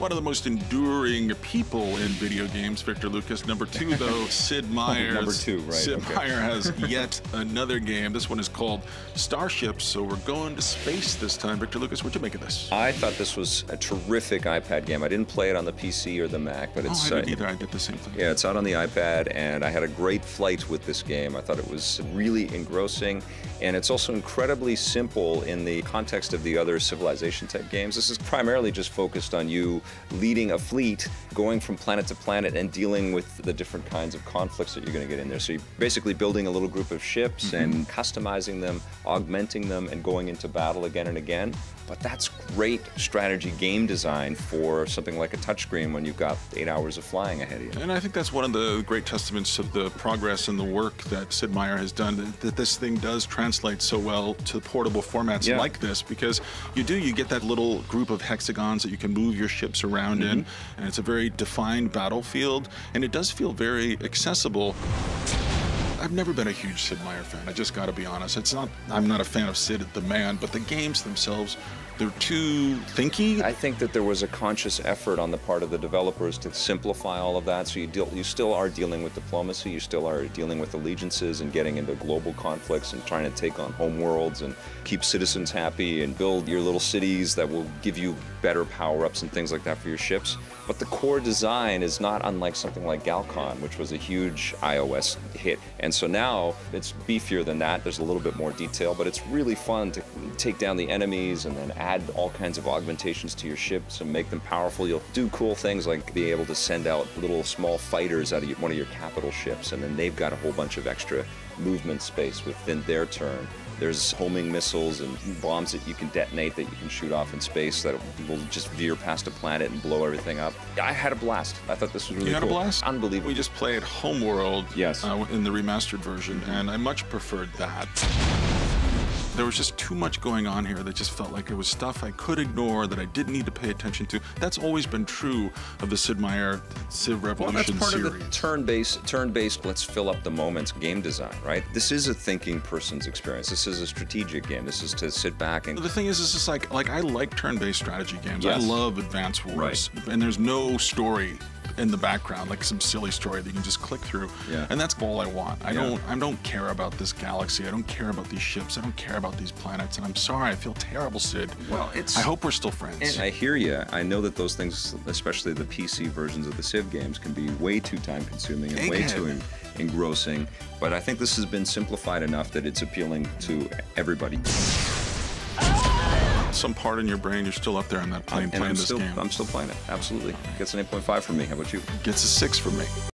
one of the most enduring people in video games, Victor Lucas. Number 2, though, Sid Meier. Number 2, right. Sid Meier has yet another game. This one is called Starships, so we're going to space this time. Victor Lucas, what'd you make of this? I thought this was a terrific iPad game. I didn't play it on the PC or the Mac, but it's... I didn't either. I did the same thing. Yeah, it's out on the iPad, and I had a great flight with this game. I thought it was really engrossing, and it's also incredibly simple in the context of the other Civilization-type games. This is primarily just focused on you leading a fleet, going from planet to planet, and dealing with the different kinds of conflicts that you're going to get in there. So you're basically building a little group of ships and customizing them, augmenting them, and going into battle again and again. But that's great strategy game design for something like a touchscreen when you've got 8 hours of flying ahead of you. And I think that's one of the great testaments of the progress and the work that Sid Meier has done, that this thing does translate so well to portable formats like this, because you get that little group of hexagons that you can move your ships around in, and it's a very defined battlefield, and it does feel very accessible. I've never been a huge Sid Meier fan, I just gotta be honest. I'm not a fan of Sid the man, but the games themselves, they're too thinky. I think that there was a conscious effort on the part of the developers to simplify all of that, so you still are dealing with diplomacy, you still are dealing with allegiances and getting into global conflicts and trying to take on home worlds and keep citizens happy and build your little cities that will give you better power-ups and things like that for your ships. But the core design is not unlike something like Galcon, which was a huge iOS hit. And so now it's beefier than that. There's a little bit more detail, but it's really fun to take down the enemies and then add all kinds of augmentations to your ships and make them powerful. You'll do cool things like be able to send out little small fighters out of one of your capital ships, and then they've got a whole bunch of extra movement space within their turn. There's homing missiles and bombs that you can detonate that you can shoot off in space that will just veer past a planet and blow everything up. I had a blast. I thought this was really cool. You had a blast? Unbelievable. We just played Homeworld in the remastered version, and I much preferred that. There was just too much going on here that just felt like it was stuff I could ignore, that I didn't need to pay attention to. That's always been true of the Sid Meier Civ Revolution series. Of the turn-based, let's fill up the moments game design, right? This is a thinking person's experience. This is a strategic game. This is to sit back and... The thing is just like I like turn-based strategy games. I love Advance Wars. And there's no story in the background, like some silly story that you can just click through. And that's all I want. I don't care about this galaxy. I don't care about these ships. I don't care about these planets. And I'm sorry, I feel terrible, Sid. Well, I hope we're still friends. And I hear you. I know that those things, especially the PC versions of the Civ games, can be way too time-consuming and way too engrossing. But I think this has been simplified enough that it's appealing to everybody. Some part in your brain, you're still up there on that plane playing this game. I'm still playing it, absolutely. Gets an 8.5 from me. How about you? Gets a 6 from me.